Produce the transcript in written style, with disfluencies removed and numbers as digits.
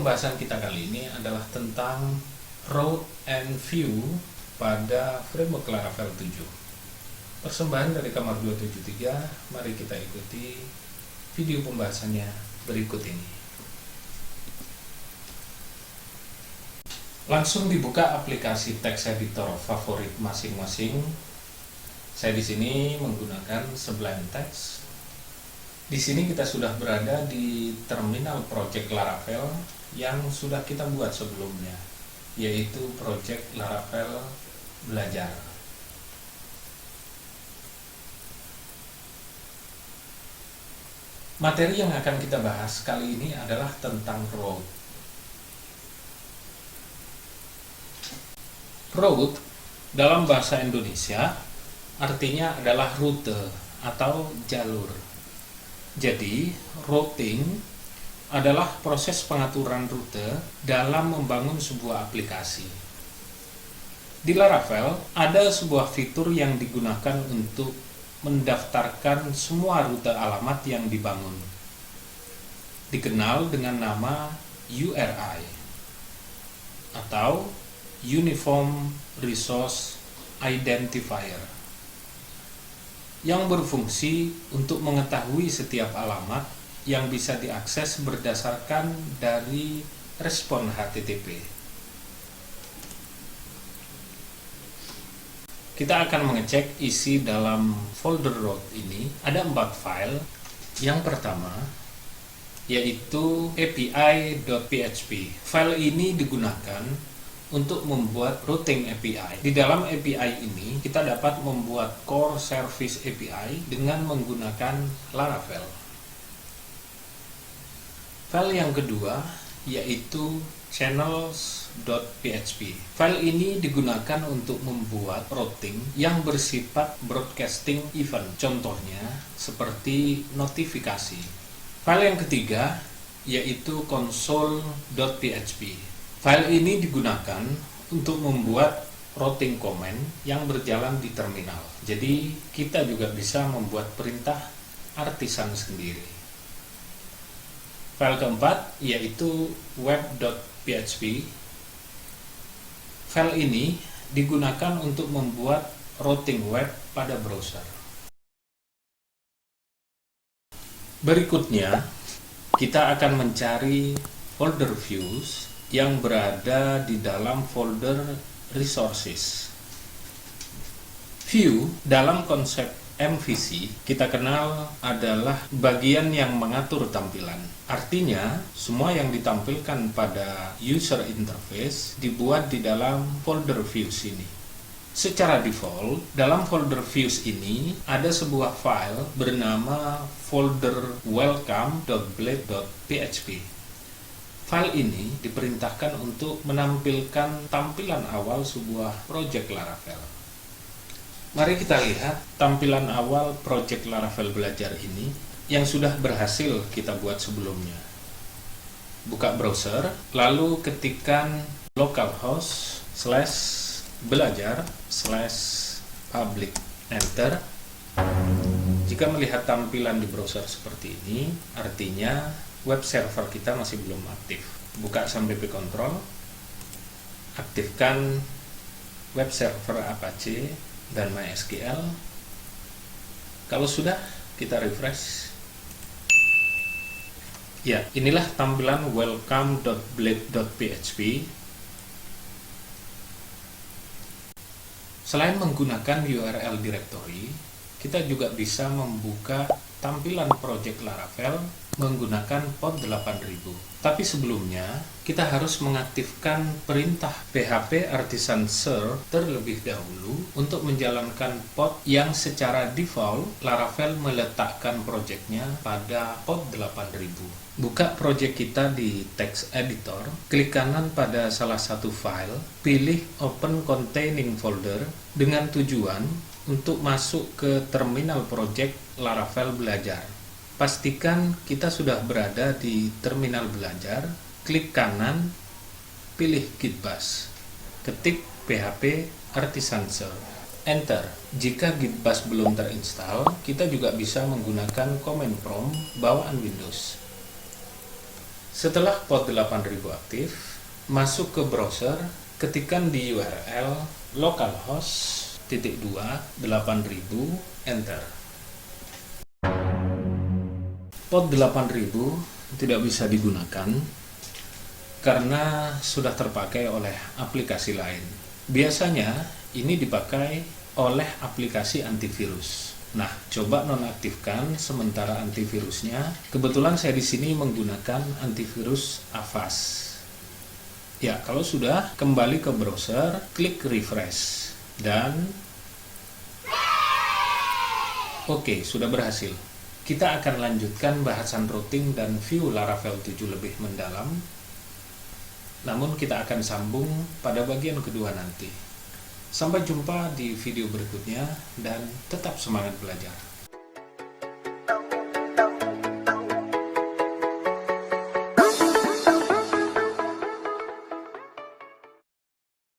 pembahasan kita kali ini adalah tentang Route and View pada framework Laravel 7. Persembahan dari Kamar 273, mari kita ikuti video pembahasannya berikut ini. Langsung dibuka aplikasi text editor favorit masing-masing. Saya di sini menggunakan Sublime Text. Di sini kita sudah berada di terminal project Laravel yang sudah kita buat sebelumnya, yaitu project Laravel Belajar. Materi yang akan kita bahas kali ini adalah tentang route. Route dalam bahasa Indonesia artinya adalah rute atau jalur. Jadi, routing adalah proses pengaturan rute dalam membangun sebuah aplikasi. Di Laravel, ada sebuah fitur yang digunakan untuk mendaftarkan semua rute alamat yang dibangun. Dikenal dengan nama URI atau Uniform Resource Identifier, yang berfungsi untuk mengetahui setiap alamat yang bisa diakses berdasarkan dari respon HTTP. Kita akan mengecek isi dalam folder route ini. Ada 4 file. Yang pertama yaitu api.php. File ini digunakan untuk membuat routing API. Di dalam API ini, kita dapat membuat core service API dengan menggunakan Laravel. File yang kedua yaitu channels.php. File ini digunakan untuk membuat routing yang bersifat broadcasting event. Contohnya seperti notifikasi. File yang ketiga yaitu console.php. File ini digunakan untuk membuat routing command yang berjalan di terminal. Jadi kita juga bisa membuat perintah artisan sendiri. File keempat yaitu web.php. File ini digunakan untuk membuat routing web pada browser. Berikutnya, kita akan mencari folder views yang berada di dalam folder resources. View dalam konsep MVC kita kenal adalah bagian yang mengatur tampilan. Artinya, semua yang ditampilkan pada user interface dibuat di dalam folder views ini. Secara default, dalam folder views ini ada sebuah file bernama folder welcome.blade.php. File ini diperintahkan untuk menampilkan tampilan awal sebuah project Laravel. Mari kita lihat tampilan awal project Laravel Belajar ini yang sudah berhasil kita buat sebelumnya. Buka browser, lalu ketikkan localhost/belajar/public, enter. Jika melihat tampilan di browser seperti ini, artinya web server kita masih belum aktif. Buka sampai control, aktifkan web server Apache dan MySQL. Kalau sudah, kita refresh. Ya, inilah tampilan welcome.blade.php. Selain menggunakan URL directory, kita juga bisa membuka tampilan project Laravel menggunakan port 8000. Tapi sebelumnya, kita harus mengaktifkan perintah php artisan ser terlebih dahulu untuk menjalankan port yang secara default Laravel meletakkan projectnya pada port 8000. Buka project kita di text editor, klik kanan pada salah satu file, pilih open containing folder dengan tujuan untuk masuk ke terminal project Laravel Belajar. Pastikan kita sudah berada di terminal belajar, klik kanan, pilih Git Bash, ketik php artisan ser, enter. Jika Git Bash belum terinstall, kita juga bisa menggunakan command prompt bawaan Windows. Setelah port 8000 aktif, masuk ke browser, ketikkan di URL localhost /2 8000, enter. Port 8000 tidak bisa digunakan karena sudah terpakai oleh aplikasi lain. Biasanya ini dipakai oleh aplikasi antivirus. Nah, coba nonaktifkan sementara antivirusnya. Kebetulan saya di sini menggunakan antivirus Avast. Ya, kalau sudah, kembali ke browser, klik refresh, dan oke, sudah berhasil. Kita akan lanjutkan bahasan routing dan view Laravel 7 lebih mendalam. Namun kita akan sambung pada bagian kedua nanti. Sampai jumpa di video berikutnya dan tetap semangat belajar.